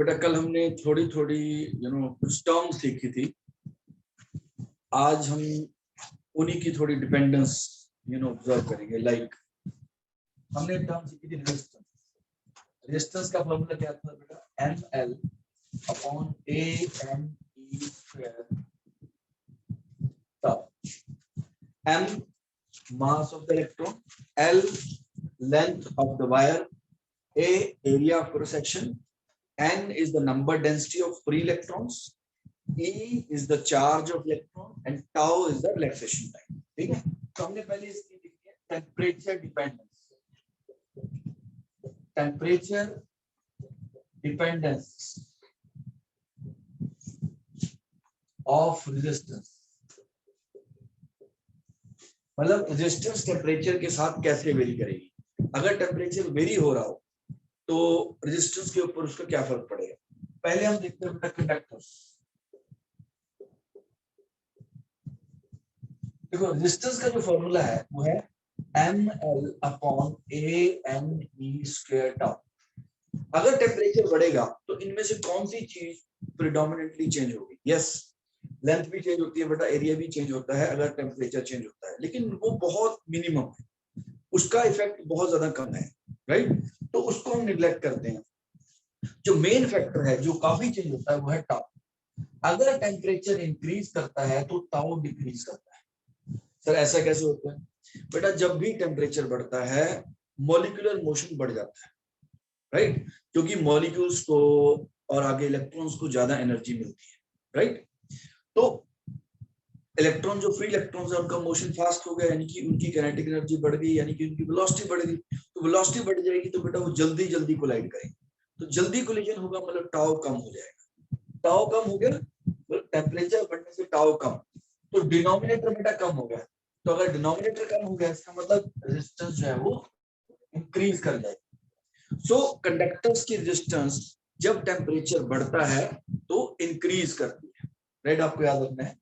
बेटा कल हमने थोड़ी थोड़ी कुछ टर्म सीखी थी। आज हम उन्हीं की थोड़ी डिपेंडेंस ऑब्जर्व करेंगे। लाइक हमने टर्म सीखी थी रेजिस्टेंस। रेजिस्टेंस का फॉर्मूला क्या था बेटा? ml upon ANE square tau। m mass of the electron, L length of the wire, A area of cross section, N is the number density of free electrons, E is the charge of electron and tau is the relaxation time। ठीक है, तो हमने पहले इसकी लिखी है temperature dependence. Temperature dependence of resistance, मतलब resistance temperature के साथ कैसे वेरी करेगी। अगर टेम्परेचर वेरी हो रहा हो तो रेजिस्टेंस के ऊपर उसका क्या फर्क पड़ेगा। पहले हम देखते हैं बेटा कंडक्टर्स। देखो रेजिस्टेंस का जो फॉर्मूला है वो है ml upon ANE square tau। अगर टेम्परेचर बढ़ेगा तो इनमें से कौन सी चीज प्रिडोमिनेंटली चेंज होगी? यस, लेंथ भी चेंज होती है बेटा, एरिया भी चेंज होता है अगर टेम्परेचर चेंज होता है, लेकिन वो बहुत मिनिमम है, उसका इफेक्ट बहुत ज्यादा कम है, राइट। तो उसको हम निग्लेक्ट करते हैं। जो मेन फैक्टर है जो काफी चेंज होता है वो है टाउ। अगर टेम्परेचर इंक्रीज करता है तो टाउ डिक्रीज करता है। सर ऐसा कैसे होता है? बेटा जब भी टेम्परेचर बढ़ता है मॉलिक्यूलर मोशन बढ़ जाता है, राइट, क्योंकि मॉलिक्यूल्स को और आगे इलेक्ट्रॉन्स को ज्यादा एनर्जी मिलती है, राइट। तो इलेक्ट्रॉन जो फ्री इलेक्ट्रॉन्स है उनका मोशन फास्ट हो गया, यानी कि उनकी काइनेटिक एनर्जी बढ़ गई, यानी कि उनकी वेलोसिटी बढ़ गई। तो वेलोसिटी बढ़ जाएगी तो बेटा वो जल्दी जल्दी कोलाइड करेंगे, तो जल्दी कोलिजन होगा, मतलब टाउ कम हो जाएगा। टाउ कम हो गया तो टेम्परेचर बढ़ने से टाउ कम, तो डिनोमिनेटर बेटा कम हो गया। तो अगर डिनोमिनेटर कम हो गया इसका मतलब रेजिस्टेंस जो है वो इंक्रीज कर जाएगी। सो कंडक्टर्स की रेजिस्टेंस जब टेम्परेचर बढ़ता है तो इंक्रीज करती है, राइट। आपको याद रखना है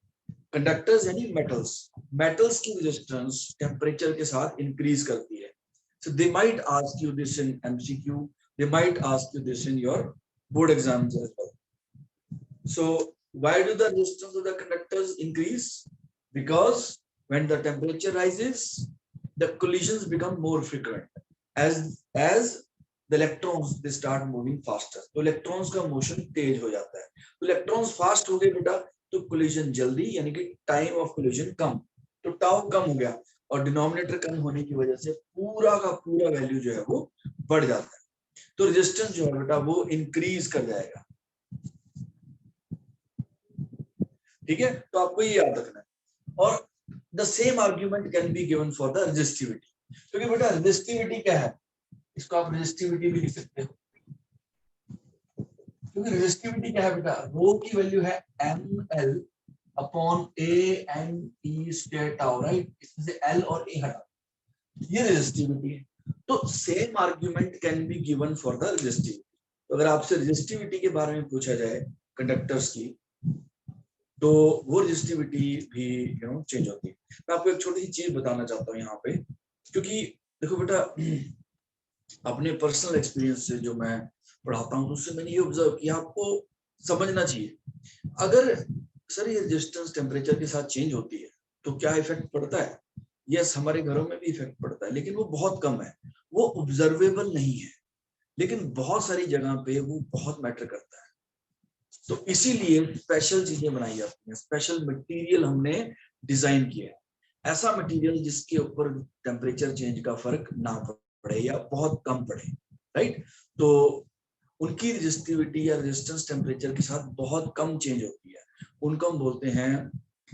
कंडक्टर्स यानी मेटल्स, मेटल्स की रेजिस्टेंस टेम्परेचर के साथ इंक्रीज करती है। So they might ask you this in MCQ, they might ask you this in your board exams as well. So why do the resistance of the conductors increase? Because when the temperature rises the collisions become more frequent as the electrons they start moving faster। तो electrons का motion तेज हो जाता है, तो electrons fast हो गए बेटा तो collision जल्दी, यानी कि time of collision कम, तो tau कम हो गया और denominator कम होने की वजह से पूरा का पूरा वैल्यू जो है वो बढ़ जाता है, तो रेजिस्टेंस जो है बेटा वो इंक्रीज कर जाएगा। ठीक है, तो आपको ये याद रखना है। और the same argument can be given for the resistivity, क्योंकि बेटा रेजिस्टिविटी क्या है, इसको आप रेजिस्टिविटी भी लिख सकते हो, क्योंकि रेजिस्टिविटी क्या है बेटा, रो की वैल्यू है ml upon ANE square tau, right. इसमें से L और A हटा, ये रेजिस्टिविटी है। तो same argument can be given for the resistivity. तो अगर आपसे रेजिस्टिविटी के बारे में पूछा जाए कंडक्टर्स की, तो वो रेजिस्टिविटी भी चेंज होती है। मैं आपको एक छोटी सी चीज बताना चाहता हूँ यहाँ पे, क्योंकि देखो बेटा अपने पर्सनल एक्सपीरियंस से जो मैं पढ़ाता हूँ उससे मैंने ये ऑब्जर्व किया, आपको समझना चाहिए। अगर सर ये रेजिस्टेंस टेम्परेचर के साथ चेंज होती है तो क्या इफेक्ट पड़ता है? यस, हमारे घरों में भी इफेक्ट पड़ता है, लेकिन वो बहुत कम है, वो ऑब्जर्वेबल नहीं है, लेकिन बहुत सारी जगह पे वो बहुत मैटर करता है। तो इसीलिए स्पेशल चीजें बनाई जाती हैं, स्पेशल मटेरियल हमने डिजाइन किया है, ऐसा मटेरियल जिसके ऊपर टेम्परेचर चेंज का फर्क ना पड़े या बहुत कम पड़े, राइट। तो उनकी रेजिस्टिविटी या रेजिस्टेंस टेम्परेचर के साथ बहुत कम चेंज होती है, उनको हम बोलते हैं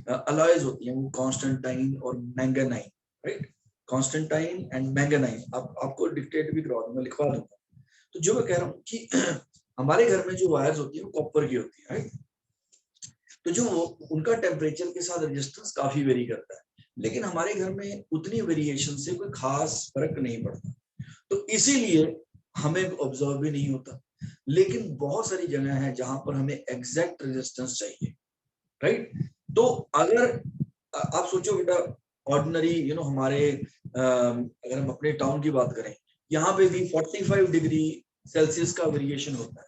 अलॉयज होती हैं, वो कॉन्स्टेंटाइन और मैंगनाइन, राइट। कॉन्स्टेंटाइन एंड मैंगनाइन, आपको डिक्टेट भी करवा दूंगा, लिखवा दूंगा। तो जो मैं कह रहा हूँ कि हमारे घर में जो वायर्स होती है वो कॉपर की होती है, राइट। तो जो उनका टेम्परेचर के साथ रेजिस्टेंस काफी वेरी करता है, लेकिन हमारे घर में उतनी वेरिएशन से कोई खास फर्क नहीं पड़ता, तो इसीलिए हमें ऑब्जर्व भी नहीं होता। लेकिन बहुत सारी जगह है जहां पर हमें एग्जैक्ट रेजिस्टेंस चाहिए, राइट। तो अगर आप सोचो बेटा ऑर्डिनरी हमारे अगर हम अपने टाउन की बात करें, यहाँ पे भी 45 डिग्री सेल्सियस का वेरिएशन होता है,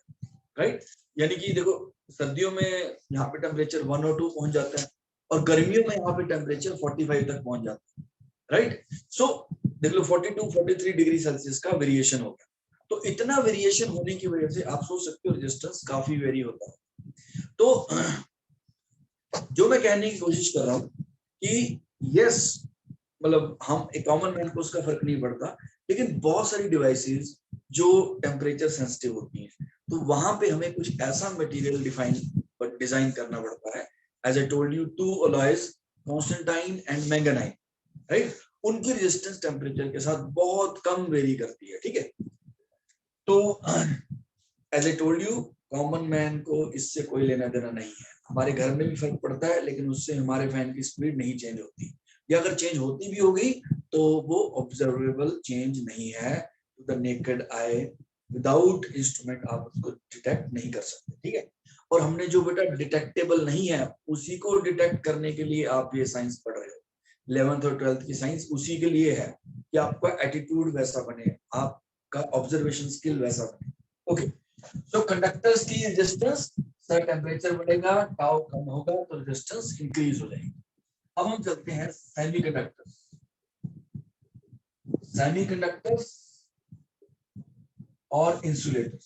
राइट। यानी कि देखो सर्दियों में यहाँ पे टेम्परेचर 1 और 2 पहुंच जाता है और गर्मियों में यहाँ पे टेम्परेचर 45 तक पहुंच जाता है, राइट। सो देख लो 42-43 डिग्री सेल्सियस का वेरिएशन हो गया। तो इतना वेरिएशन होने की वजह से आप सोच सकते हो रेजिस्टेंस काफी वेरी होता है। तो जो मैं कहने की कोशिश कर रहा हूँ कि यस, मतलब हम एक कॉमन मैन को उसका फर्क नहीं पड़ता, लेकिन बहुत सारी डिवाइसेस जो टेम्परेचर सेंसिटिव होती हैं, तो वहां पे हमें कुछ ऐसा मटेरियल डिजाइन करना पड़ता है। As I told you, 2 alloys, constantan and manganin, right, उनकी रेजिस्टेंस टेम्परेचर के साथ बहुत कम वेरी करती है, ठीक है। तो as I told you, common man को इससे कोई लेना देना नहीं है। हमारे घर में भी फर्क पड़ता है, लेकिन उससे हमारे फैन की स्पीड नहीं चेंज होती, या अगर चेंज होती भी होगी तो वो ऑब्जर्वेबल चेंज नहीं है to the naked eye. Without instrument आप उसको डिटेक्ट नहीं कर सकते, ठीक है। और हमने जो बेटा डिटेक्टेबल नहीं है उसी को डिटेक्ट करने के लिए आप ये साइंस पढ़ रहे हो। 11th और 12th की साइंस उसी के लिए है कि आपका एटीट्यूड वैसा बने, आपका ऑब्जर्वेशन स्किल वैसा बने। ओके, तो कंडक्टर्स की रेजिस्टेंस, सर टेम्परेचर बढ़ेगा, टाउ कम होगा तो रेजिस्टेंस इंक्रीज हो जाएगी। अब हम चलते हैं सेमीकंडक्टर्स। सेमीकंडक्टर्स और इंसुलेटर्स।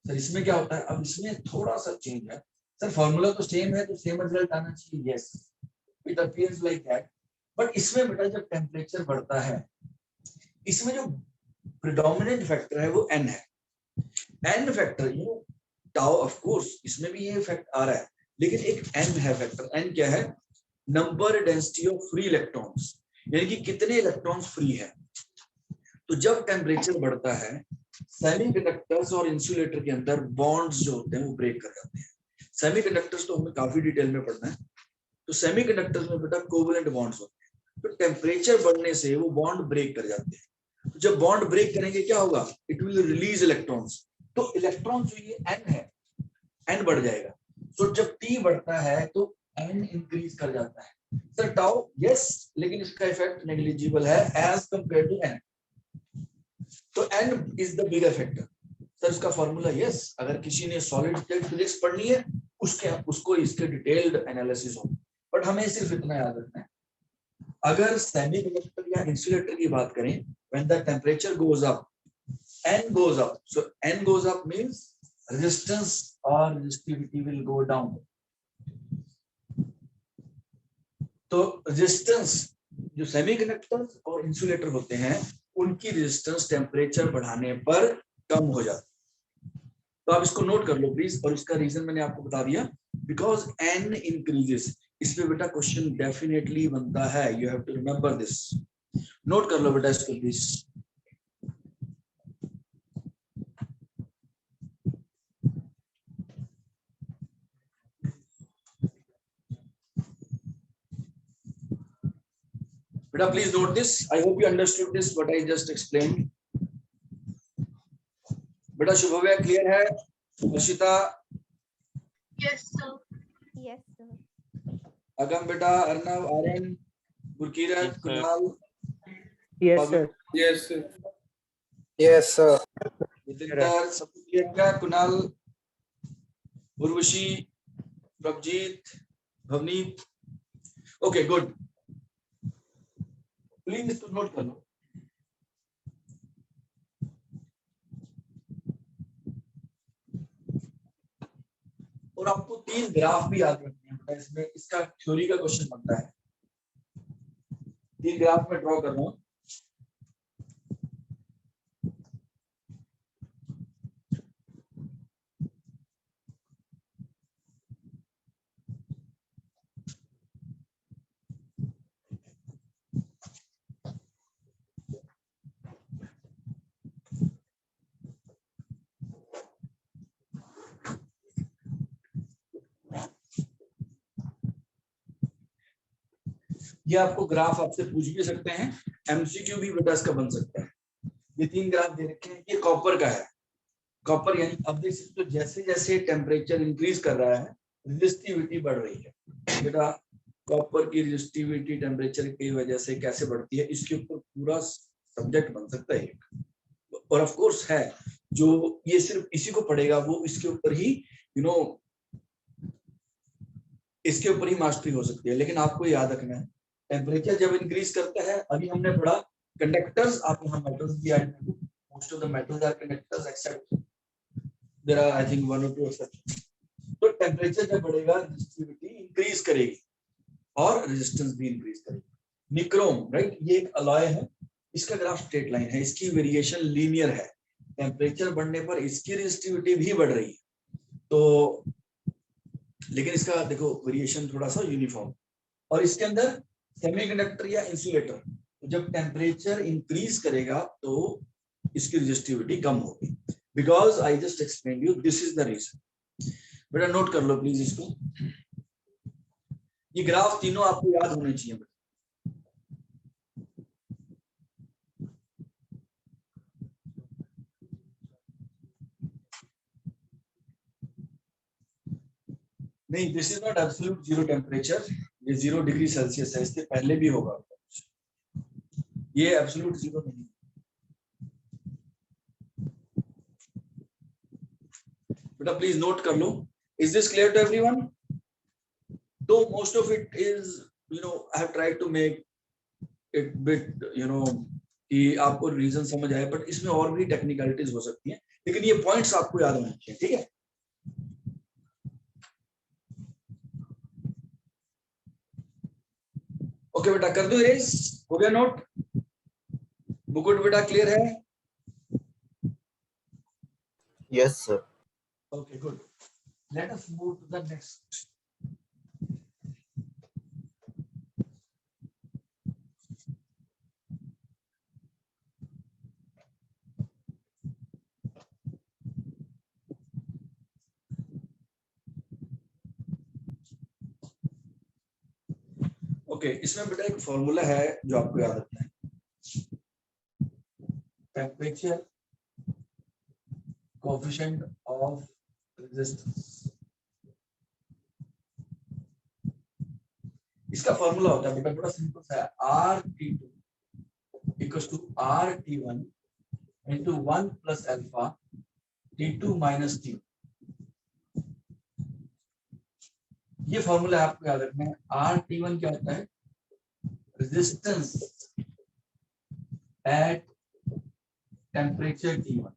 सर इसमें क्या होता है? अब इसमें थोड़ा सा चेंज है। सर फॉर्मूला तो सेम है तो सेम रिजल्ट आना चाहिए, yes, it appears like that. But इसमें बेटा जब टेम्परेचर बढ़ता है, इसमें जो प्रिडोमिनेंट फैक्टर है वो n है। n factor, you tau, of course इसमें भी ये फैक्ट आ रहा है, लेकिन एक n है फैक्टर। n क्या है? Number density of free electrons, यानी कि कितने इलेक्ट्रॉन्स फ्री है। तो जब टेम्परेचर बढ़ता है, सेमीकंडक्टर्स और इंसुलेटर के अंदर बॉन्ड्स जो होते हैं वो ब्रेक कर जाते हैं। सेमीकंडक्टर्स तो हमें काफी डिटेल में पढ़ना है। तो सेमीकंडक्टर्स में बेटा कोवेलेंट बॉन्ड्स होते हैं, तो टेम्परेचर बढ़ने से वो बॉन्ड ब्रेक कर जाते हैं। तो जब बॉन्ड ब्रेक करेंगे क्या होगा? It will release electrons. तो इलेक्ट्रॉन जो ये n है, n बढ़ जाएगा। तो जब t बढ़ता है तो n इंक्रीज कर जाता है। सर टाउ, यस, लेकिन इसका इफेक्ट नेग्लिजिबल है एज कंपेयर टू n। तो n is the bigger factor. Sir इसका फॉर्मूला, यस, अगर किसी ने सॉलिड स्टेट फिजिक्स पढ़नी है उसको इसके डिटेल्ड एनालिसिस हो, बट हमें सिर्फ इतना याद रखना है, अगर सेमीकंडक्टर या इंसुलेटर की बात करें, when the temperature goes up, n goes up, so n goes up means resistance or resistivity will go down. तो रेजिस्टेंस, जो सेमीकंडक्टर्स और इंसुलेटर होते हैं उनकी रेजिस्टेंस टेम्परेचर बढ़ाने पर कम हो जाती है। तो आप इसको नोट कर लो प्लीज, और इसका रीजन मैंने आपको बता दिया, बिकॉज n इंक्रीजेस। इस पे बेटा क्वेश्चन डेफिनेटली बनता है, you have to remember this. Note कर लो बेटा इसको please. Beta, please note this. I hope you understood this what I just explained. बेटा शुभव्या क्लियर है? Harshita? Yes, sir. Yes, sir. अगम बेटा, Arnav, Aryan, Gurkirat, Kunal? Yes, sir. Yes, sir. Yes, sir. नितिनदर, सब clear क्या? Kunal, Urvashi, Prabhjeet, Bhavneet? Okay, good. Please इसको नोट कर लो। और आपको 3 ग्राफ भी याद रखने हैं, इसमें इसका थ्योरी का क्वेश्चन बनता है। 3 ग्राफ में ड्रॉ कर रहा हूं। ये आपको ग्राफ आपसे पूछ भी सकते हैं, एमसीक्यू भी बेटा इसका बन सकता है। ये 3 ग्राफ दे रखे हैं, ये कॉपर का है। कॉपर यानी अब देख सकते हो जैसे जैसे टेम्परेचर इंक्रीज कर रहा है रेजिस्टिविटी बढ़ रही है। बेटा कॉपर की रेजिस्टिविटी टेम्परेचर की वजह से कैसे बढ़ती है, इसके ऊपर पूरा सब्जेक्ट बन सकता है। और ऑफ कोर्स है, जो ये सिर्फ इसी को पढ़ेगा वो इसके ऊपर ही इसके ऊपर ही मास्टरी हो सकती है। लेकिन आपको याद रखना है टेम्परेचर जब इंक्रीज करता है, अभी हमने पढ़ा कंडक्टर्स, आप यहाँ मेटल्स भी ऐड कर दो, most of the metals are conductors except there are I think one और टू एक्सेप्शन। तो टेम्परेचर जब बढ़ेगा रेजिस्टिविटी इंक्रीज करेगी और रेजिस्टेंस भी इंक्रीज करेगी। निक्रोम, राइट, ये एक अलॉय है, इसका ग्राफ स्ट्रेट लाइन है, इसकी वेरिएशन लीनियर है, टेम्परेचर बढ़ने पर इसकी रेजिस्टिविटी भी बढ़ रही है, तो लेकिन इसका देखो वेरिएशन थोड़ा सा यूनिफॉर्म। और इसके अंदर सेमीकंडक्टर या इंसुलेटर, तो जब टेम्परेचर इंक्रीज करेगा तो इसकी रेजिस्टिविटी कम होगी, because I just explain you, this is the reason. बेटा नोट कर लो प्लीज इसको, ये ग्राफ तीनों आपको याद होने चाहिए बेटा। नहीं, this is not absolute zero temperature, ये 0 डिग्री सेल्सियस है, इसके पहले भी होगा, ये एब्सोल्यूट जीरो नहीं। बेटा प्लीज नोट कर लो, is this clear to everyone? तो most of it is I have tried to make it bit कि आपको रीजन समझ आए, बट इसमें और भी टेक्निकलिटीज हो सकती हैं, लेकिन ये पॉइंट्स आपको याद होने चाहिए, ठीक है? ओके बेटा, कर दो इरेज, हो गया नोट? मुकुट बेटा क्लियर है? Yes, sir. Okay, good. Let us move to the next. Okay, इसमें बेटा एक फॉर्मूला है जो आपको याद रखना है, टेम्परेचर कोएफिशिएंट ऑफ रेजिस्टेंस। इसका फॉर्मूला होता है बेटा बड़ा सिंपल सा है, R T2 equals to RT1 into 1 plus alpha T2 minus T। ये फॉर्मूला आपको याद रखना है। RT1 क्या होता है? Resistance at temperature T1।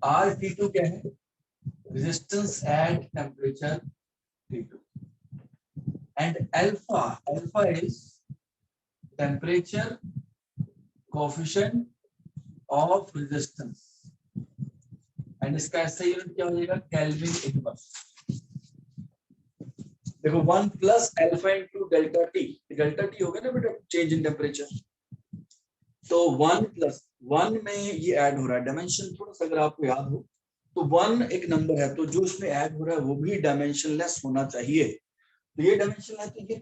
RT2 क्या है? Resistance at temperature T2। and alpha is temperature coefficient of resistance, and इसका ऐसा यूनिट क्या हो जाएगा? Kelvin inverse. देखो 1 plus alpha into delta T, delta T हो गया ना बेटा चेंज इन टेम्परेचर, तो 1 प्लस 1 में ये ऐड हो रहा है, डायमेंशन थोड़ा सा अगर आपको याद हो तो 1 एक नंबर है, तो जो इसमें ऐड हो रहा है वो भी डायमेंशनलेस होना चाहिए। तो ये डायमेंशनलेस है, तो ये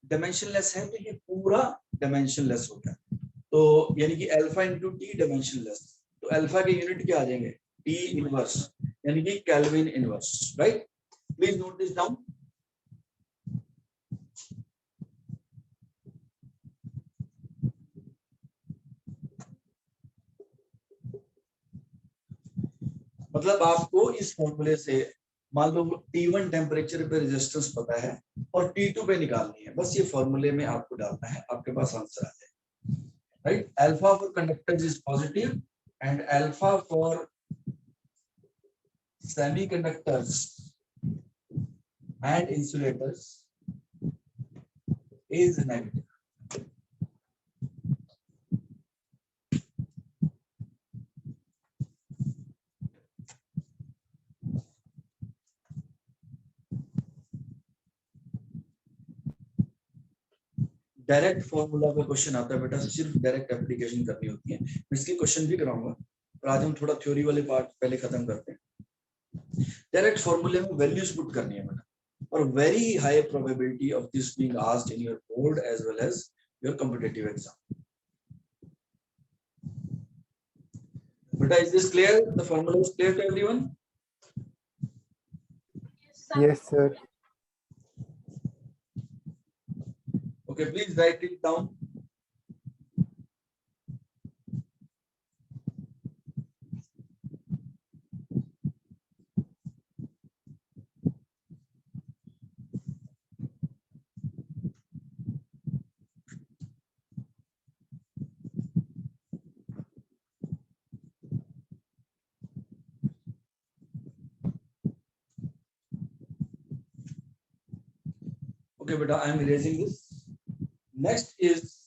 डायमेंशनलेस है, तो ये पूरा डायमेंशनलेस होता है, तो यानी कि अल्फा इनटू टी डायमेंशनलेस, तो अल्फा के यूनिट क्या आ जाएंगे? टी इनवर्स, यानी कि kelvin inverse, right? Please note this down. मतलब आपको इस फॉर्मूले से मान लो T1 टेम्परेचर पे रेजिस्टेंस पता है और T2 पे निकालनी है, बस ये फॉर्मूले में आपको डालना है, आपके पास आंसर आ जाएगा, right? Alpha for conductors is positive and alpha for semiconductors and insulators is negative. Direct formula का क्वेश्चन आता है बेटा, सिर्फ डायरेक्ट एप्लीकेशन करनी होती है, मैं इसकी क्वेश्चन भी कराऊंगा, पर आज हम थोड़ा थ्योरी वाले पार्ट पहले खत्म करते हैं। डायरेक्ट फॉर्मूले में वैल्यूज पुट करनी है बेटा, और very high probability of this being asked in your board as well as your competitive exam. बेटा is this clear? The formula is clear to everyone? Yes, sir. Okay, please write it down. Okay beta, I am erasing this. Next is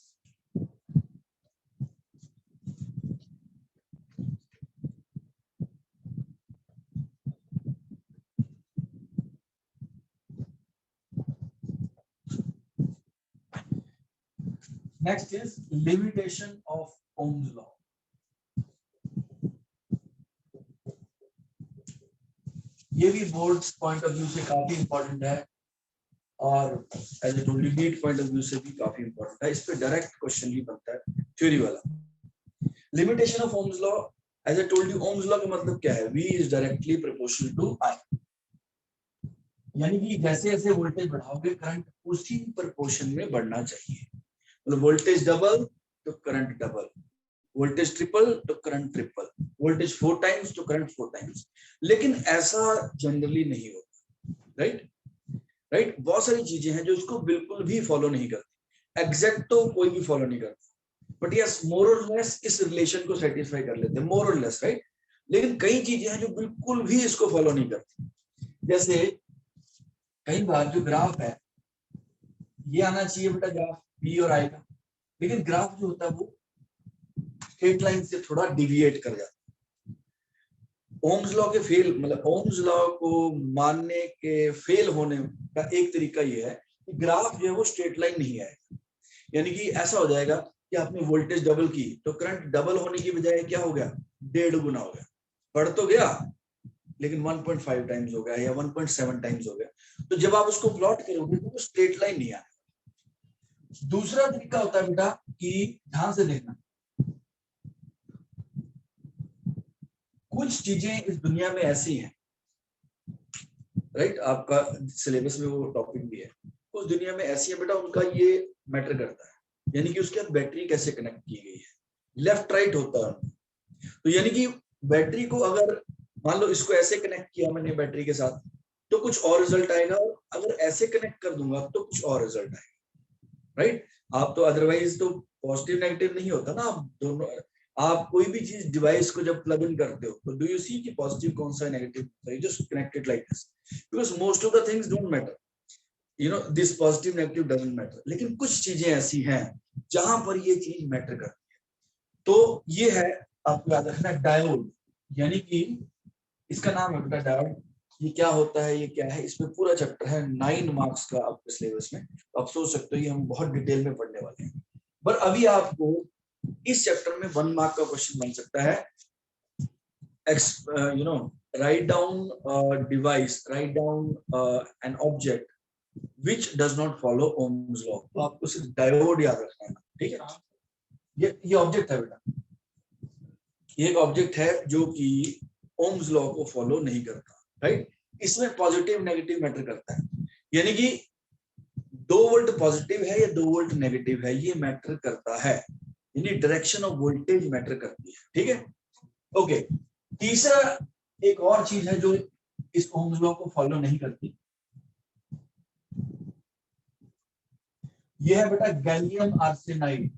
limitation of Ohm's law. ये भी board point of view से काफी important है और as a told you NEET point of view से भी काफी important है। इस पे डायरेक्ट क्वेश्चन भी बनता है थ्योरी वाला। Limitation of Ohm's law, as a told you Ohm's law का मतलब क्या है? V is directly proportional to I, यानी कि जैसे जैसे वोल्टेज बढ़ाओगे करंट उसी प्रोपोर्शन में बढ़ना चाहिए। मतलब वोल्टेज डबल तो करंट डबल, वोल्टेज ट्रिपल तो करंट ट्रिपल, वोल्टेज 4 टाइम्स तो करंट 4 टाइम्स। लेकिन ऐसा जनरली नहीं होता, राइट। बहुत सारी चीजें हैं जो इसको बिल्कुल भी फॉलो नहीं करती। एग्जैक्ट तो कोई भी फॉलो नहीं करता, बट यस मोर और लेस इस रिलेशन को सेटिस्फाई कर लेते हैं, मोर और लेस, राइट। लेकिन कई चीजें हैं जो बिल्कुल भी इसको फॉलो नहीं करती। जैसे कई बार जो ग्राफ है, ये आना चाहिए बेटा ग्राफ बी और आई का, लेकिन ग्राफ जो होता है वो स्ट्रेट लाइन से थोड़ा डिविएट कर जाता है। ओम्स लॉ के फेल, मतलब ओम्स लॉ को मानने के फेल होने का एक तरीका ये है कि ग्राफ जो है वो स्ट्रेट लाइन नहीं आएगा। यानी कि ऐसा हो जाएगा कि आपने वोल्टेज डबल की तो करंट डबल होने की बजाय क्या हो गया, 1.5 गुना हो गया। बढ़ तो गया लेकिन 1.5 टाइम्स हो गया या 1.7 टाइम्स हो गया। तो जब आप उसको प्लॉट करोगे तो वो स्ट्रेट लाइन नहीं आएगा। दूसरा तरीका होता है बेटा कि ध्यान से देखना, कुछ चीजें इस दुनिया में ऐसी हैं, राइट, आपका सिलेबस में वो टॉपिक भी है, कुछ दुनिया में ऐसी है बेटा उनका ये मैटर करता है। यानी कि उसके अंदर बैटरी कैसे कनेक्ट की गई है, लेफ्ट राइट होता है। तो यानी कि बैटरी को अगर मान लो इसको ऐसे कनेक्ट किया मैंने बैटरी के साथ तो कुछ और रिजल्ट आएगा, और अगर ऐसे कनेक्ट कर दूंगा तो कुछ और रिजल्ट आएगा, राइट। आप तो अदरवाइज तो पॉजिटिव नेगेटिव नहीं होता ना, आप दोनों, आप कोई भी चीज डिवाइस को जब प्लग इन करते हो तो डू यू सी कि पॉजिटिव कौन सा है negative, just connected like this, because most of the things don't matter, you know this positive negative doesn't matter. लेकिन कुछ चीजें ऐसी हैं जहां पर ये चीज मैटर करती है। तो ये है, आपको याद रखना, डायोड, यानी कि इसका नाम है बेटा डायोड। ये क्या होता है, ये क्या है, इसमें पूरा चैप्टर है 9 मार्क्स का आपके सिलेबस में। तो आप सोच सकते हो ये हम बहुत डिटेल में पढ़ने वाले हैं। पर अभी आपको इस चैप्टर में 1 मार्क का क्वेश्चन बन सकता है, you know write down device, write down an object which does not follow Ohm's law। तो आपको सिर्फ डायोड याद रखना है, ठीक है। ये ऑब्जेक्ट है बेटा, ये एक ऑब्जेक्ट है जो कि Ohm's law को फॉलो नहीं करता, राइट। इसमें पॉजिटिव नेगेटिव मैटर करता है, यानी कि 2 वोल्ट पॉजिटिव है या 2 वोल्ट नेगेटिव है, ये मैटर करता है, यानी डायरेक्शन ऑफ वोल्टेज मैटर करती है, ठीक है। ओके, तीसरा एक और चीज है जो इस Ohm's law को फॉलो नहीं करती, ये है बेटा गैलियम आर्सेनाइड।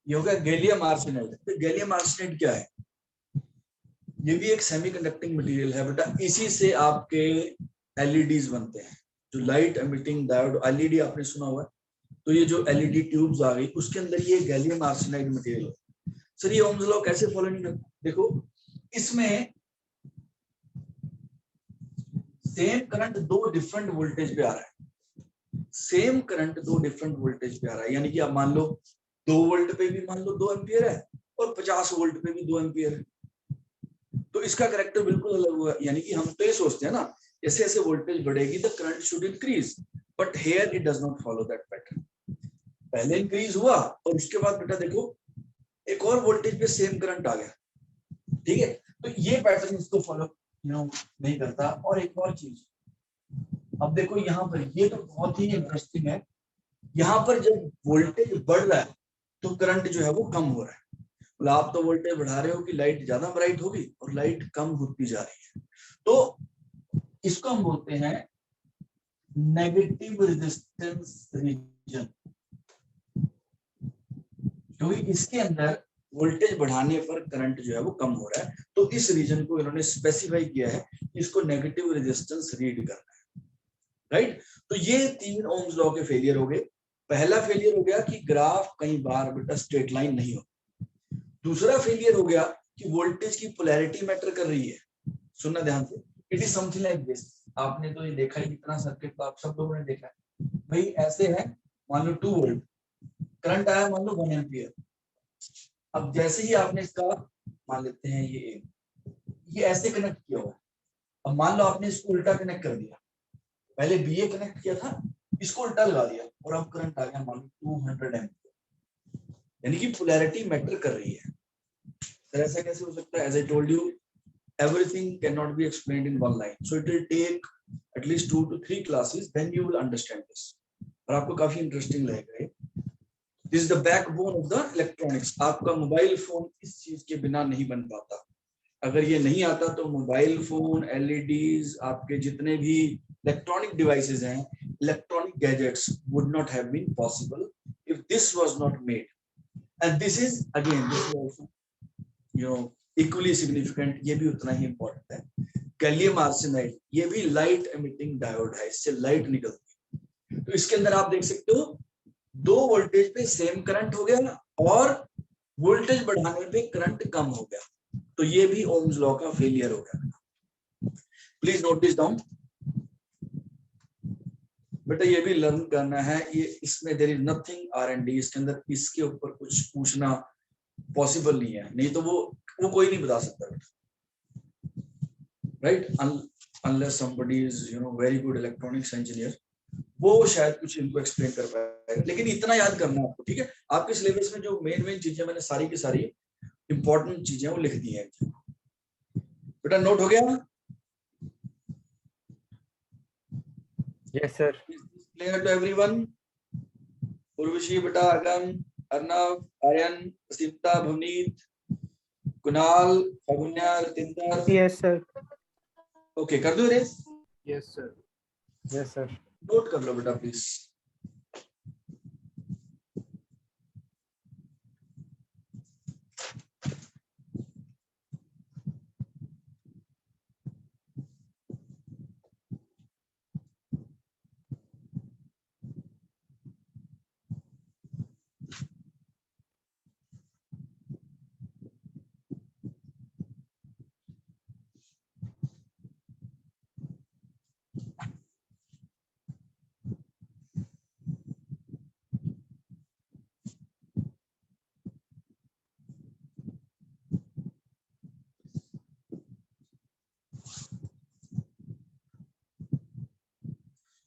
ये हो गया गैलियम आर्सेनाइड। तो गैलियम आर्सेनाइड क्या है? ये भी एक सेमीकंडक्टिंग मटेरियल है बेटा, इसी से आपके एलईडीज बनते हैं, जो लाइट एमिटिंग डायोड, एलईडी आपने सुना हुआ है। तो ये जो एलईडी ट्यूब्स आ गई उसके अंदर ये गैलियम आर्सेनाइड मटेरियल होता है। सर ये ओम्स लॉ कैसे फॉलो नहीं करता? देखो इसमें सेम करंट 2 डिफरेंट वोल्टेज पे आ रहा है, सेम करंट 2 डिफरेंट वोल्टेज पे आ रहा है, यानी कि आप मान लो 2 वोल्ट पे भी मान लो 2 एम्पियर है और 50 वोल्ट पे भी 2 एम्पियर है। तो इसका कैरेक्टर बिल्कुल अलग हुआ। यानी कि हम तो ये सोचते हैं ना जैसे जैसे वोल्टेज बढ़ेगी the current should increase, but here it does not follow that pattern. पहले इंक्रीज हुआ और उसके बाद बेटा देखो एक और वोल्टेज पे सेम करंट आ गया, ठीक है। तो ये पैटर्न इसको फॉलो नहीं करता। और एक और चीज, अब देखो यहाँ पर ये तो बहुत ही इंटरेस्टिंग है, यहाँ पर जब वोल्टेज बढ़ रहा है तो करंट जो है वो कम हो रहा है। मतलब आप तो वोल्टेज बढ़ा रहे हो कि लाइट ज्यादा ब्राइट होगी और लाइट कम होती जा रही है। तो इसको हम बोलते हैं नेगेटिव रेजिस्टेंस रीजन, क्योंकि इसके अंदर वोल्टेज बढ़ाने पर करंट जो है वो कम हो रहा है, तो इस रीजन को इन्होंने स्पेसिफाई किया है कि इसको नेगेटिव रेजिस्टेंस रीड करना है, राइट। तो ये 3 ओम्स लॉ के फेलियर हो गए। पहला फेलियर हो गया कि ग्राफ कई बार बेटा स्ट्रेट लाइन नहीं होता। दूसरा फेलियर हो गया कि वोल्टेज की पोलैरिटी मैटर कर रही है। सुनना ध्यान से, it is something like this. आपने तो ये देखा ही, इतना सर्किट तो आप सब लोगों ने देखा है भाई। ऐसे है, मान लो 2 वोल्ट करंट आया, मान लो 1 एम्पियर। अब जैसे ही आपने इसका मान लेते हैं ये ऐसे कनेक्ट किया हुआ है, अब मान लो आपने इसको उल्टा कनेक्ट कर दिया, पहले बीए कनेक्ट किया था, इसको उल्टा लगा दिया और अब करंट आ गया मान लो 200 एम्पियर, यानी कि पोलैरिटी मैटर कर रही है। सर ऐसा कैसे हो सकता है? As I told you, everything cannot be explained in one line, so it will take at least 2 to 3 classes, then you will understand this, और आपको काफी इंटरेस्टिंग लगेगा। This is the backbone of the electronics. आपका mobile phone इस चीज के बिना नहीं बन पाता। अगर ये नहीं आता तो मोबाइल फोन, एलईडीज, आपके जितने भी इलेक्ट्रॉनिक डिवाइसेस हैं, electronic gadgets would not have been possible if this was not made. And this is again, this is also, you know, equally significant, ये भी उतना ही important है। गैलियम आर्सेनाइड, ये भी लाइट एमिटिंग डायोड है, इससे light निकलती है। तो इसके अंदर आप देख सकते हो 2 वोल्टेज पे सेम करंट हो गया और वोल्टेज बढ़ाने पे करंट कम हो गया, तो ये भी ओम्स लॉ का फेलियर हो गया। प्लीज नोट दिस डाउन बेटा, ये भी लर्न करना है। ये इसमें देयर इज नथिंग R&D, इसके अंदर इसके ऊपर कुछ पूछना पॉसिबल नहीं है, नहीं तो वो कोई नहीं बता सकता, right, unless somebody is very good electronics engineer, वो शायद कुछ इनको एक्सप्लेन कर पाएगा। लेकिन इतना याद करना आपको, ठीक है? आपके सिलेबस में जो मेन चीजें मैंने सारी की सारी इंपॉर्टेंट चीजें वो लिख दी है बेटा। नोट हो गया? Yes sir. Clear to everyone? Urvashi बेटा, Agam, Arnav, Aryan, Sita, Bhavneet, Kunal, Phagunya, Ratinder. Yes sir. Okay, कर दो रेस? Yes sir. Yes sir. Note कर लो बेटा please.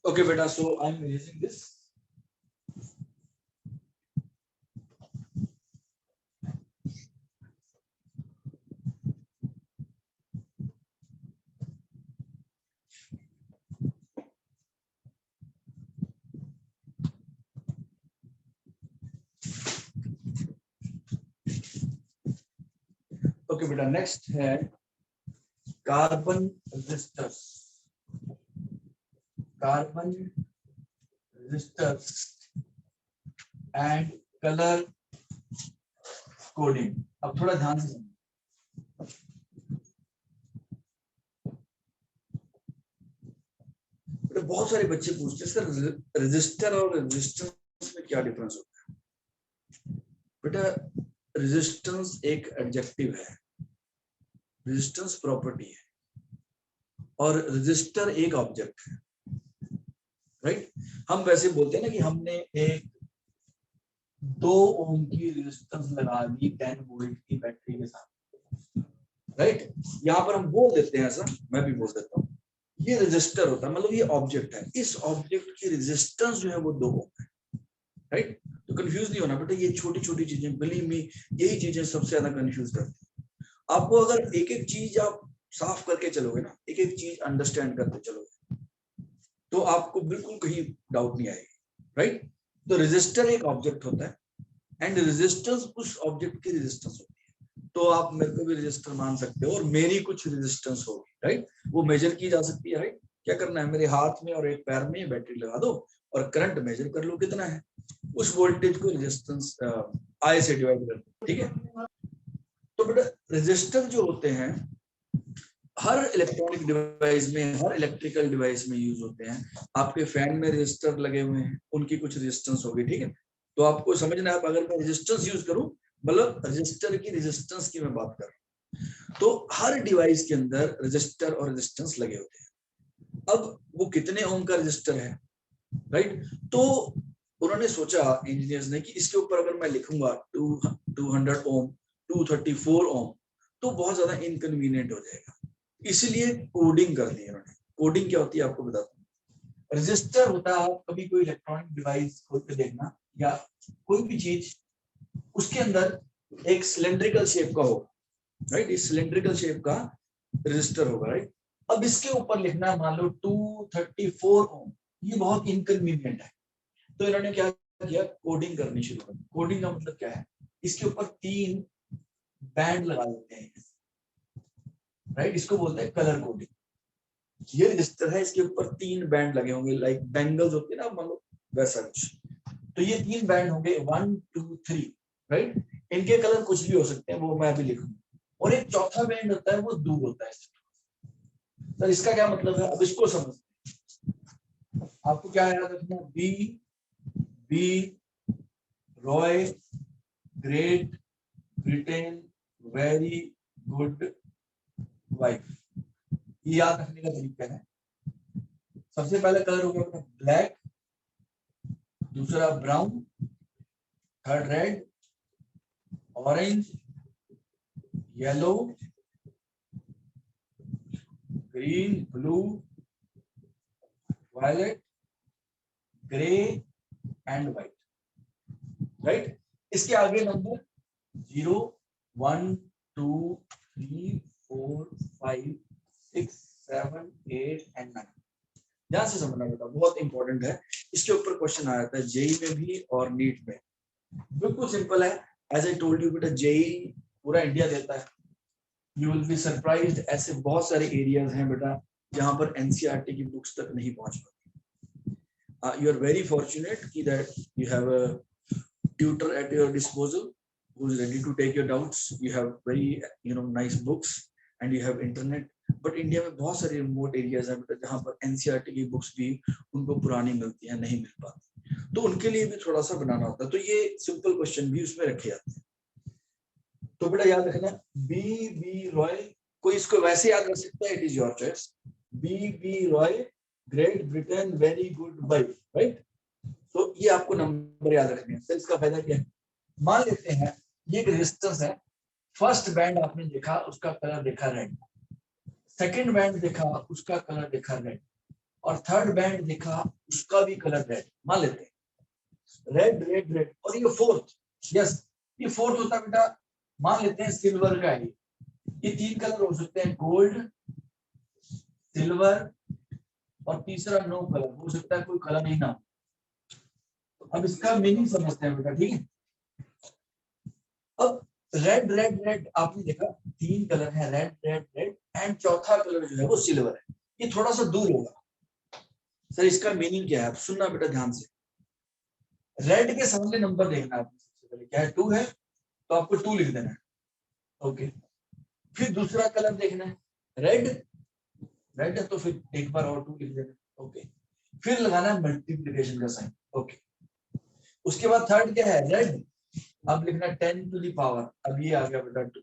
Okay, beta. So I'm erasing this. Okay, beta. Next है carbon resistors. Carbon resistors and color coding. अब थोड़ा ध्यान से सुनिए। बहुत सारे बच्चे पूछते हैं सर रेजिस्टर और रेजिस्टेंस में क्या डिफरेंस होता है? बेटा रेजिस्टेंस एक एडजेक्टिव है, रेजिस्टेंस प्रॉपर्टी है और रेजिस्टर एक ऑब्जेक्ट है, राइट। हम वैसे बोलते हैं ना कि हमने एक 2 ओम की रेजिस्टेंस लगा दी 10 वोल्ट की बैटरी के साथ, राइट। यहाँ पर हम बोल देते हैं, ऐसा मैं भी बोल देता हूँ, ये रेजिस्टर होता है, मतलब ये ऑब्जेक्ट है, इस ऑब्जेक्ट की रेजिस्टेंस जो है वो 2 ओम है, राइट। तो कंफ्यूज नहीं होना बेटा, ये छोटी छोटी चीजें, बिलीव मी, यही चीजें सबसे ज्यादा कंफ्यूज करती है आपको। अगर एक एक चीज आप साफ करके चलोगे ना, एक एक चीज अंडरस्टैंड करते चलोगे, तो आपको बिल्कुल कहीं डाउट नहीं आएगी, राइट। तो रेजिस्टर एक ऑब्जेक्ट होता है एंड रेजिस्टेंस उस ऑब्जेक्ट की रेजिस्टेंस होती है। तो आप मेरे को भी रेजिस्टर मान सकते हो और मेरी कुछ रेजिस्टेंस होगी, राइट, वो मेजर की जा सकती है, राइट। क्या करना है, मेरे हाथ में और एक पैर में बैटरी लगा दो और करंट मेजर कर लो कितना है, उस वोल्टेज को रेजिस्टेंस आई से डिवाइड कर दो, ठीक है। तो बेटा रेजिस्टर जो होते हैं हर इलेक्ट्रॉनिक डिवाइस में, हर इलेक्ट्रिकल डिवाइस में यूज होते हैं। आपके फैन में रेजिस्टर लगे हुए हैं, उनकी कुछ रेजिस्टेंस होगी, ठीक है। तो आपको समझना है, अगर मैं रेजिस्टेंस यूज करूं, मतलब रजिस्टर की रेजिस्टेंस की मैं बात कर रहा हूं, तो हर डिवाइस के अंदर रजिस्टर और रेजिस्टेंस लगे होते हैं। अब वो कितने ओम का रजिस्टर है, राइट, तो उन्होंने सोचा इंजीनियर्स ने कि इसके ऊपर अगर मैं लिखूंगा 200 ओम, 234 ओम, तो बहुत ज्यादा इनकन्वीनियंट हो जाएगा, इसलिए कोडिंग कर दी उन्होंने। कोडिंग क्या होती है आपको बताता हूँ। रजिस्टर होता है, आप कभी कोई इलेक्ट्रॉनिक डिवाइस खोल के देखना या कोई भी चीज, उसके अंदर एक सिलेंड्रिकल शेप का होगा, राइट, इस सिलेंड्रिकल शेप का रजिस्टर होगा, राइट। अब इसके ऊपर लिखना है मान लो 234 ओम, ये बहुत इनकन्वीनियंट है, तो इन्होंने क्या किया, कोडिंग करनी शुरू कर दी। कोडिंग का मतलब क्या है, इसके ऊपर 3 बैंड लगा देते हैं, राइट, इसको बोलते हैं कलर कोडिंग। ये रजिस्टर है, इसके ऊपर 3 बैंड लगे होंगे, लाइक बैंगल्स होते हैं ना, मान लो वैसा कुछ। तो ये 3 बैंड होंगे 1 2 3, राइट। इनके कलर कुछ भी हो सकते हैं, वो मैं अभी लिखूंगा। और एक चौथा बैंड होता है, वो दूर होता है। तो इसका क्या मतलब है, अब इसको समझते हैं। आपको क्या याद रखना, B Roy, Great Britain, very good wife, ये याद रखने का तरीका है। सबसे पहले कलर होगा ब्लैक, दूसरा brown, third red, orange, yellow, green, blue, violet, grey and white, right. इसके आगे नंबर 0 1 2 3 4 5 6 7 8 एंड 9। ध्यान से समझना बेटा, बहुत इंपॉर्टेंट है। इसके ऊपर क्वेश्चन आया था जेई में भी और नीट में। बिल्कुल सिंपल है, एज आई टोल्ड यू बेटा, जेई पूरा इंडिया देता है। यू विल बी सरप्राइज्ड, ऐसे बहुत सारे एरियाज हैं बेटा जहां पर एनसीईआरटी की बुक्स तक नहीं पहुंच पाती। यू आर वेरी फॉर्चुनेट कि that you have a tutor at your disposal who is ready to take your doubts. You have very nice books and you have internet. But India में बहुत सारे remote areas हैं जहाँ पर NCERT की books भी उनको पुरानी मिलती हैं, नहीं मिल पाती, तो उनके लिए भी थोड़ा सा बनाना होता है। तो ये सिंपल क्वेश्चन भी उसमें रखे जाते हैं। तो बेटा याद रखना, बी रॉय, कोई इसको वैसे याद रख सकता है, it is your choice. B Roy, Great Britain, very good wife, right. तो ये आपको नंबर याद रखने हैं। तो इसका फायदा क्या है, मान लेते हैं ये एक रेजिस्टेंस है। फर्स्ट बैंड आपने देखा, उसका कलर देखा रेड, सेकंड बैंड देखा, उसका कलर देखा रेड, और थर्ड बैंड देखा, उसका भी कलर रेड। मान लेते हैं रेड रेड रेड, और ये फोर्थ, यस ये फोर्थ होता बेटा, मान लेते हैं सिल्वर का है। ये 3 कलर हो सकते हैं, गोल्ड, सिल्वर, और तीसरा नो कलर हो सकता है, कोई कलर नहीं ना। अब इसका मीनिंग समझते हैं बेटा, ठीक है। अब रेड रेड रेड आपने देखा, 3 कलर है, रेड रेड रेड, एंड चौथा कलर जो है वो सिल्वर है। ये थोड़ा सा दूर होगा सर, इसका मीनिंग क्या है, आप सुनना बेटा ध्यान से। रेड के सामने नंबर देखना है आपने, सबसे पहले क्या है, 2 है, तो आपको 2 लिख देना है, ओके। फिर दूसरा कलर देखना है, रेड रेड है तो फिर एक बार और 2 लिख देना, ओके। फिर लगाना है मल्टीप्लिकेशन का साइन, ओके। उसके बाद थर्ड क्या है, रेड, अब लिखना 10 टू द पावर, अब ये आ गया बेटा 2,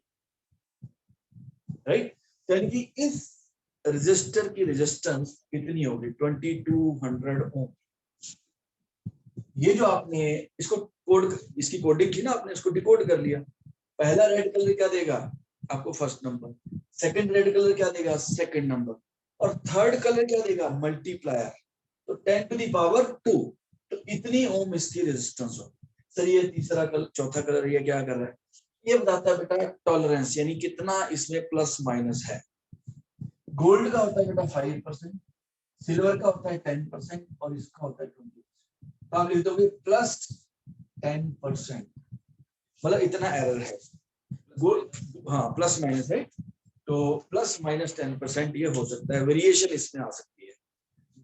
राइट। यानी कि इस रेजिस्टर की रेजिस्टेंस कितनी होगी, 2200 ओम। ये जो आपने इसको कोड, इसकी कोडिंग की ना आपने, इसको डिकोड कर लिया। पहला रेड कलर क्या देगा आपको, first number. Second red colour क्या देगा, सेकंड नंबर। और थर्ड कलर क्या देगा, मल्टीप्लायर, तो 10 टू द पावर 2। तो इतनी ओम इसकी रेजिस्टेंस हो। सर ये तीसरा कलर, चौथा कलर ये क्या कर रहा है, ये बताता है बेटा टॉलरेंस, यानी कितना इसमें प्लस माइनस है। गोल्ड का होता है बेटा 5%, सिल्वर का होता है 10%, और इसका होता है 20%। तो आप लिख दोगे प्लस 10%, मतलब इतना एरर है। गोल्ड, हाँ प्लस माइनस है, तो प्लस माइनस 10% ये हो सकता है, वेरिएशन इसमें आ सकती है।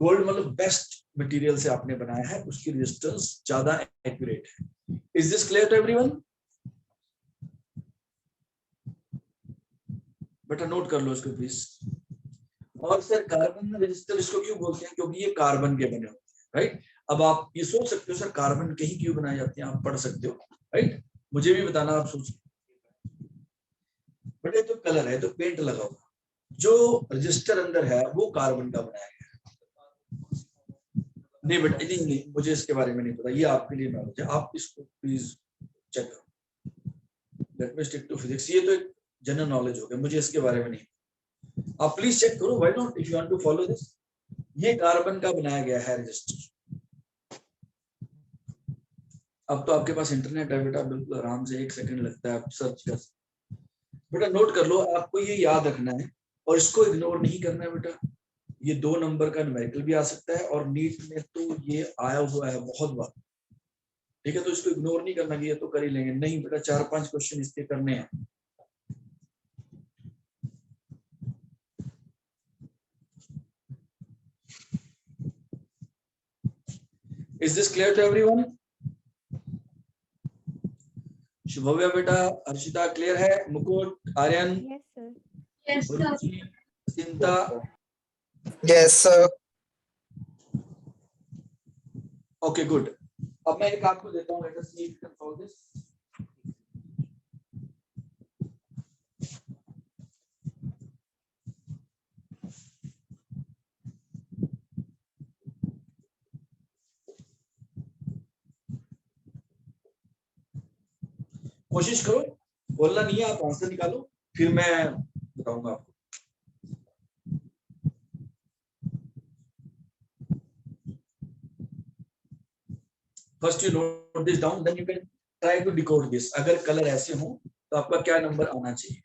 गोल्ड मतलब बेस्ट मटेरियल से आपने बनाया है, उसकी रेजिस्टेंस ज्यादा एक्यूरेट है। Is this clear to everyone? बेटा नोट कर लो इसको प्लीज। और सर कार्बन रजिस्टर इसको क्यों बोलते हैं? क्योंकि ये कार्बन के बने होते हैं, राइट। अब आप ये सोच सकते हो सर कार्बन के ही क्यों बनाए जाते हैं, आप पढ़ सकते हो, राइट। मुझे भी बताना आप सोच। बट ये तो कलर है, तो पेंट लगा हुआ। जो रजिस्टर अंदर है वो कार्बन का बनाया गया है। नहीं बेटा नहीं, मुझे इसके बारे में नहीं पता, ये आपके लिए नॉलेज है, आप इसको प्लीज चेक करो। Let me stick to physics, ये तो एक जनरल नॉलेज हो गया, मुझे इसके बारे में नहीं। आप प्लीज चेक करो, why not, if you want to follow this. ये कार्बन का बनाया गया है रजिस्टर। अब तो आपके पास इंटरनेट है बेटा, बिल्कुल आराम से 1 सेकंड लगता है, आप सर्च कर सकते। बेटा नोट कर लो, आपको ये याद रखना है और इसको इग्नोर नहीं करना है बेटा। ये 2 नंबर का न्यूमेरिकल भी आ सकता है और नीट में तो ये आया हुआ है बहुत बार, ठीक है। तो इसको इग्नोर नहीं करना कि ये तो कर ही लेंगे, नहीं बेटा 4-5 क्वेश्चन इसके करने हैं। Is this clear to everyone? शुभव्या बेटा, अर्शिता क्लियर है? मुकुट, आर्यन, Yes, sir. चिंता, Yes, sir. Okay good. अब मैं एक आपको देता हूँ, let us see if you can solve this. कोशिश करो, बोलना नहीं है, आप आंसर निकालो, फिर मैं बताऊंगा आपको। First you note this down, then you can try to decode this. अगर कलर ऐसे हो तो आपका क्या नंबर आना चाहिए?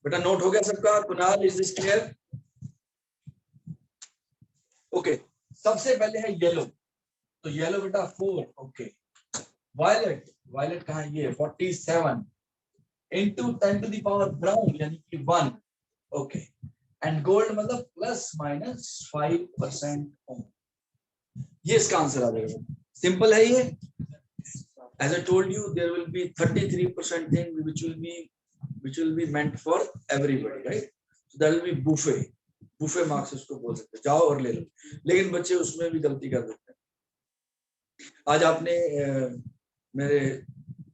बेटा नोट हो गया सबका? Kunal, is this clear? Okay, सबसे पहले है येलो, तो येलो बेटा 4, ओके। वायलेट, वायलेट कहाँ है? ये 47 into 10 to the power brown यानी कि 1, ओके। एंड गोल्ड मतलब प्लस माइनस 5%। ये इसका आंसर आ जाएगा, सिंपल है ये। As I told you, there will be 33% thing which will be meant for everybody, right? So that will be buffet, buffet marks इसको बोल सकते हैं, जाओ और ले लो। लेकिन बच्चे उसमें भी गलती कर देते हैं। आज आपने मेरे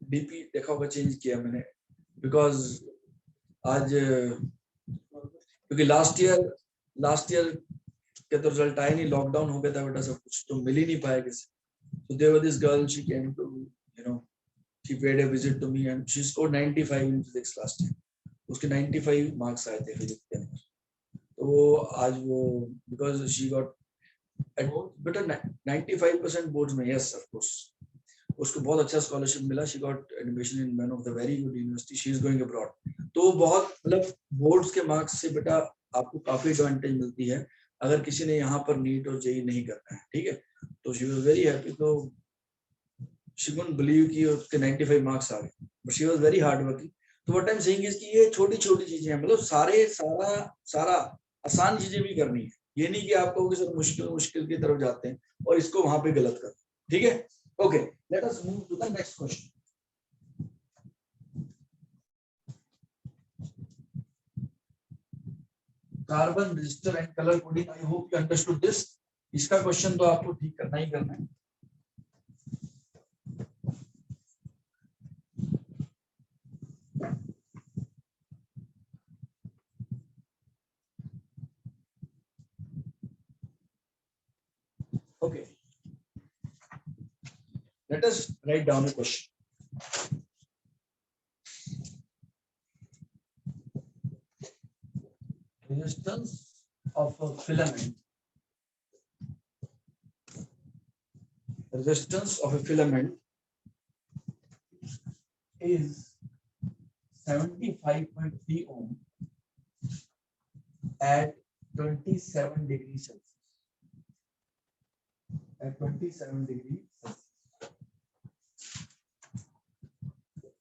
डीपी देखा होगा, चेंज किया मैंने, बिकॉज आज क्योंकि लास्ट ईयर के तो रिजल्ट आए नहीं, लॉकडाउन हो गया था बेटा, सब कुछ तो मिल ही नहीं पाया किसी। So there was this girl, she came to, you know, she paid a visit to me and she scored 95 in physics last year. उसके 95 मार्क्स आए थे फिजिक्स के अंदर। तो वो आज वो because she got better 95% boards में, yes of course, उसको बहुत अच्छा स्कॉलरशिप मिला। she got admission in one of the very good university, she is going abroad। तो बहुत मतलब बोर्ड्स के मार्क्स से बेटा आपको काफी एडवांटेज मिलती है अगर किसी ने यहाँ पर नीट और जेई नहीं करना है, ठीक है। तो she was very happy, तो she couldn't believe कि उसके 95 मार्क्स आ गए, but she was very hard working। तो what I'm saying is कि ये छोटी छोटी चीजें हैं, मतलब सारा आसान चीजें भी करनी है। ये नहीं कि आप कहोगे सर मुश्किल की तरफ जाते हैं और इसको वहां पे गलत कर, ठीक है। Okay, let us move to the next question. Carbon register and colour coding, I hope you understood this. इसका क्वेश्चन तो आपको ठीक करना ही करना है। Okay, let us write down a question. Resistance of a filament. Resistance of a filament is 75.3 ohm at 27 degrees Celsius. At 27 degrees Celsius.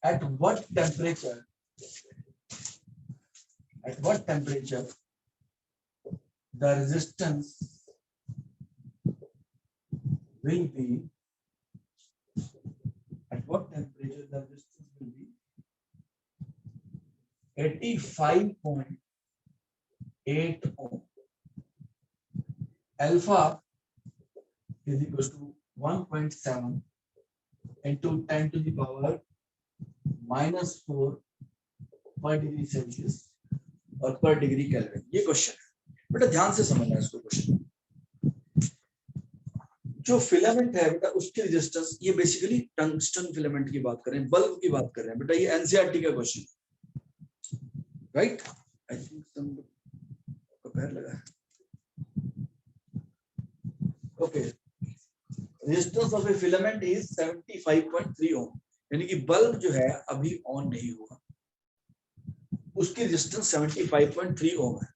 At what temperature? At what temperature the resistance will be at what temperature the resistance will be 85.8 ohm. Alpha is equals to 1.7 into 10 to the power -4 per degree Celsius और पर degree kelvin. ये question है बेटा, ध्यान से समझना इसको। Question जो फिलामेंट है बेटा उसकी रेजिस्टेंस, ये बेसिकली टंगस्टन फिलामेंट की बात कर रहे हैं, बल्ब की बात कर रहे हैं बेटा। ये एनसीईआरटी का question, right? I think some को पैर लगा है। Okay, resistance of a filament is 75.3 ohm, यानी कि बल्ब जो है अभी ऑन नहीं हुआ, उसकी रेजिस्टेंस 75.3 ओम है।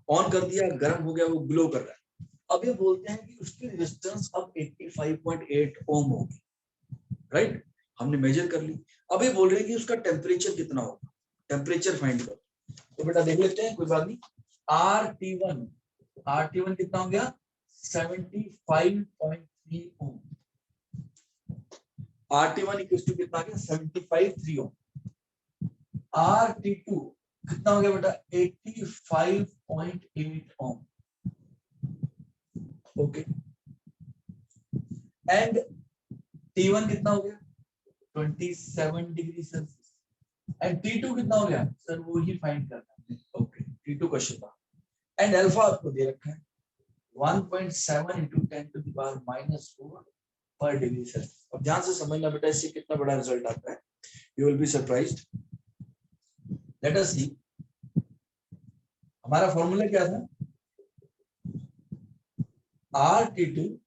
ऑन कर दिया, गर्म हो गया, वो ग्लो कर रहा है। अब ये बोलते हैं कि उसकी रेजिस्टेंस अब 85.8 ओम होगी, राइट? हमने मेजर कर ली। अब ये बोल रहे हैं कि उसका टेम्परेचर कितना होगा, टेम्परेचर फाइंड करो। तो बेटा देख लेते हैं, कोई बात नहीं। RT1 कितना हो गया? 75.3 ओम। RT1 इक्वल्स टू कितना आ गया? 75.3 ओम। RT2 कितना हो गया बेटा? 85.8 ओम। ओके, एंड T1 कितना हो गया? 27 डिग्री सेल्सियस। एंड T2 कितना हो गया सर? वो ही फाइंड करना है। ओके, T2 क्वेश्चन था। एंड अल्फा आपको दे रखा है 1.7 into 10 to the power -4 पर डिग्री सेल्सियस। अब ध्यान से समझना बेटा, इससे कितना बड़ा रिजल्ट आता है, you will be surprised. Let us see, हमारा फॉर्मूला क्या था? RT2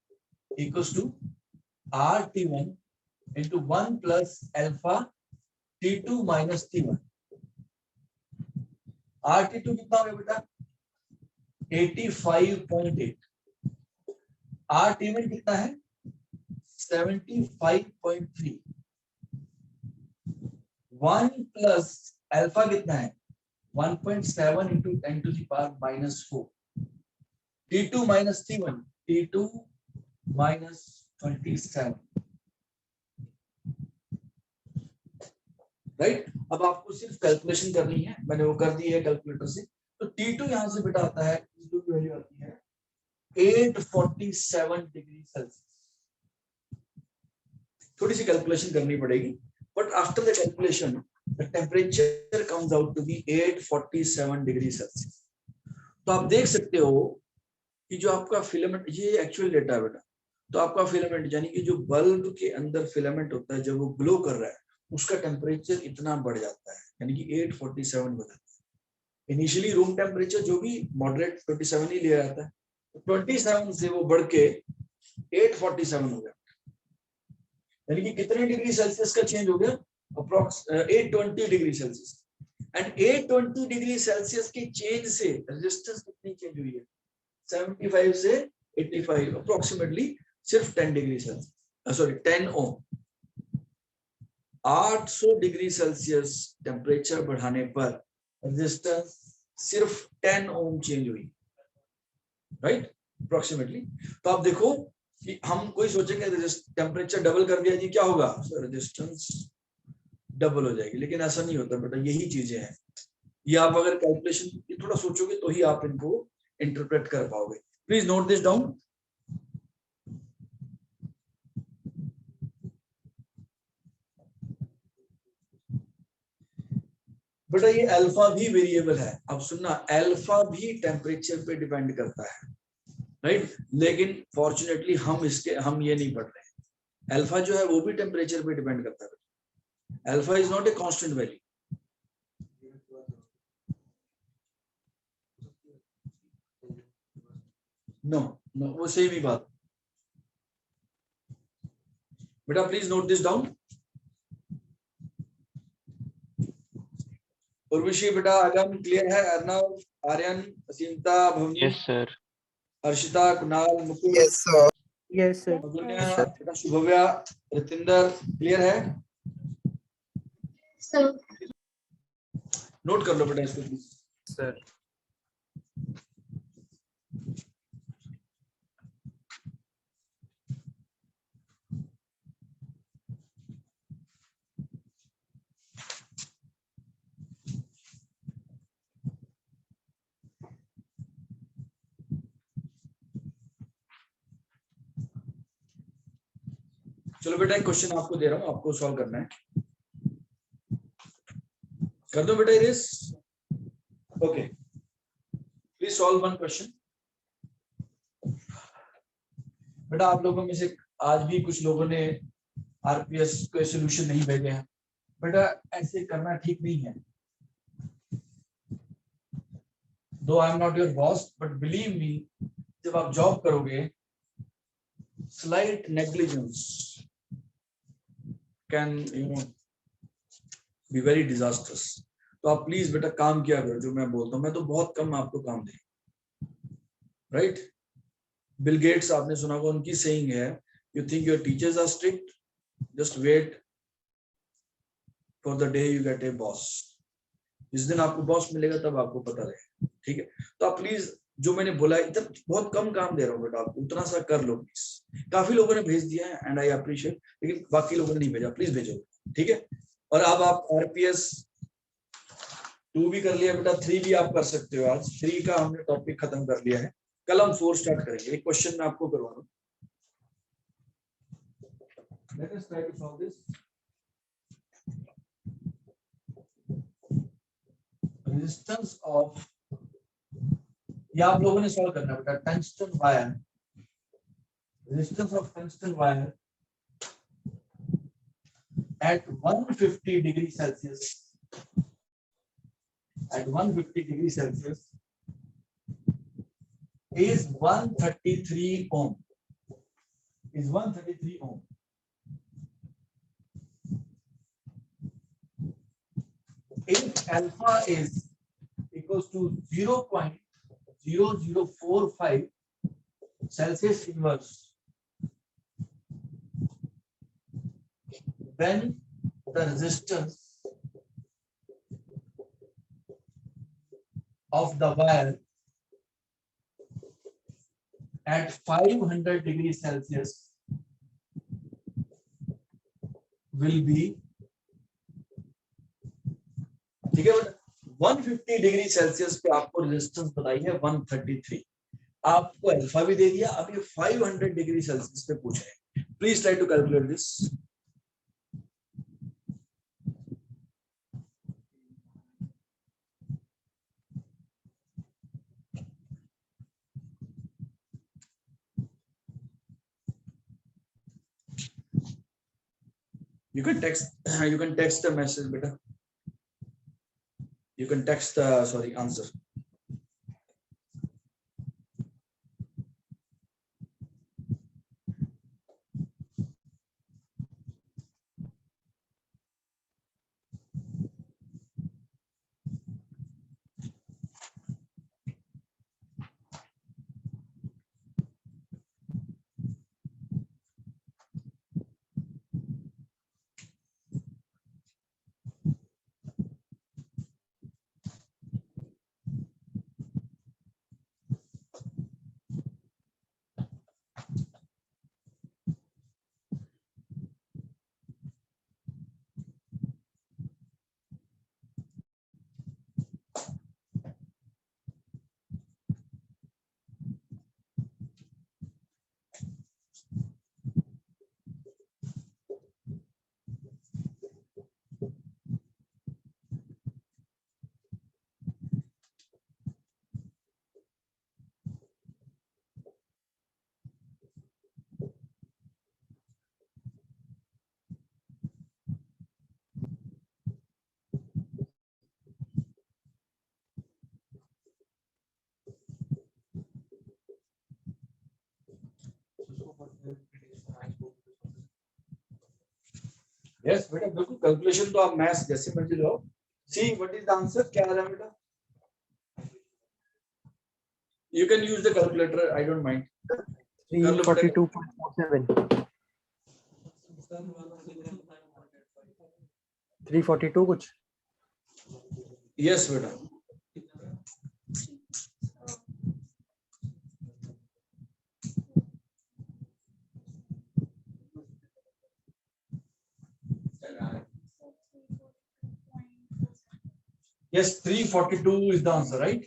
equals to RT1 into 1 plus alpha T2 minus T1। RT2 कितना हो गया बेटा? 85.8। RT1 कितना है? 75.3। 1 plus alpha कितना है? 1.7 into 10 to the power -4। T2 minus T1, T2 minus 27, right? अब आपको सिर्फ कैलकुलेशन करनी है, मैंने वो कर दी है कैलकुलेटर से। तो T2 यहां से बेटा आता है, T2 की वैल्यू आती है 847 डिग्री सेल्सियस। थोड़ी सी कैलकुलेशन करनी पड़ेगी, but after the calculation the temperature comes out to be 847 degree Celsius. तो आप देख सकते हो कि जो आपका फिलामेंट, ये एक्चुअल डेटा है बेटा। तो आपका फिलामेंट यानी कि जो बल्ब के अंदर फिलामेंट होता है, जब वो ग्लो कर रहा है, उसका टेम्परेचर इतना बढ़ जाता है, यानी कि 847 हो जाता है। इनिशियली रूम टेम्परेचर जो भी मॉडरेट 27 ही लिया जाता है, तो 27 से वो बढ़ के 847 हो गया। यानी कि कितने डिग्री सेल्सियस का चेंज हो गया? Approx 820 degree Celsius. And 820 degree Celsius के चेंज से रेजिस्टेंस कितनी चेंज हुई है? 75 से 85, अप्रोक्सीमेटली सिर्फ 10 डिग्री सेल्सियस, सॉरी 10 ओम। 800 डिग्री सेल्सियस टेम्परेचर बढ़ाने पर रेजिस्टेंस सिर्फ 10 ओम चेंज हुई, राइट? अप्रोक्सीमेटली। तो आप देखो कि हम कोई सोचेंगे टेम्परेचर डबल कर दिया जी क्या होगा? रेजिस्टेंस डबल हो जाएगी, लेकिन ऐसा नहीं होता बेटा। यही चीजें हैं, ये आप अगर कैलकुलेशन थोड़ा सोचोगे तो ही आप इनको इंटरप्रेट कर पाओगे। Please note this down. बेटा ये अल्फा भी वेरिएबल है। अब सुनना, अल्फा भी टेम्परेचर पे डिपेंड करता है, राइट? लेकिन फॉर्चुनेटली हम ये नहीं पढ़ रहे हैं। अल्फा जो है वो भी टेम्परेचर पे डिपेंड करता है। Alpha is not a constant value. No no, वो सेम ही बात। बेटा please note this down. Urvashi बेटा आगम क्लियर है? Arnav, Aryan, Asimta, Bhavni, yes sir. Harshita, Kunal, Mukul, Yes, sir. Yes sir. Agunya, बेटा शुभव्या, रितिंदर, क्लियर है? सर नोट कर लो बेटा इसको प्लीज। सर चलो बेटा एक क्वेश्चन आपको दे रहा हूं, आपको सॉल्व करना है, कर दो बेटा erase. Okay, please solve one question. बेटा आप लोगों में से आज भी कुछ लोगों ने आरपीएस के सॉल्यूशन नहीं भेजे हैं, बेटा ऐसे करना ठीक नहीं है। दो I am not your boss, but believe me, जब आप जॉब करोगे, slight negligence can be very disasters. तो आप प्लीज बेटा काम किया करो जो मैं बोलता हूँ, मैं तो बहुत कम आपको काम दे, राइट। बिल गेट्स आपने सुना होगा, उनकी सेइंग है, you think your teachers are strict, just wait for the day you get a boss. जिस दिन आपको बॉस मिलेगा तब आपको पता रहेगा, ठीक है। तो आप प्लीज जो मैंने बोला, इतना बहुत कम काम दे रहा हूँ बेटा आपको, उतना सा कर लो प्लीज। काफी लोगों ने भेज दिया है एंड आई अप्रिशिएट, लेकिन बाकी लोगों ने नहीं भेजा, प्लीज भेजो, ठीक है। और अब आप आरपीएस 2 भी कर लिया बेटा, 3 भी आप कर सकते हो। आज 3 का हमने टॉपिक खत्म कर लिया है, कल हम 4 स्टार्ट करेंगे। एक क्वेश्चन मैं आपको करवा रहा हूँ, let us try to solve this. Resistance of, ये आप लोगों ने सॉल्व करना है बेटा, tungsten wire, resistance of tungsten wire at 150 degree Celsius, at 150 degree Celsius is 133 ohm, is 133 ohm. If alpha is equals to 0.0045 Celsius inverse, then the resistance of the wire at 500 degrees Celsius will be, ठीक है बेटा, 150 degree Celsius पे आपको resistance बताई है 133, आपको alpha भी दे दिया, अब ये 500 डिग्री सेल्सियस पे पूछ रहे हैं। Please try to calculate this. You can text the message beta, you can text the answer. Yes बेटा बिल्कुल, कैलकुलेशन तो आप मैथ्स जैसे मर्जी लो। See what is the answer, क्या आ रहा है बेटा? You can use the calculator, I don't mind. 342.47 342 कुछ। यस बेटा, yes 342 is the answer, right?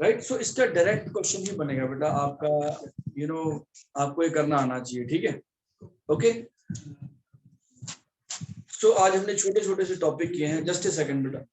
Right, so इसका डायरेक्ट क्वेश्चन ही बनेगा बेटा आपका, आपको ये करना आना चाहिए, ठीक है। ओके, सो आज हमने छोटे छोटे से टॉपिक किए हैं। जस्ट ए सेकंड बेटा,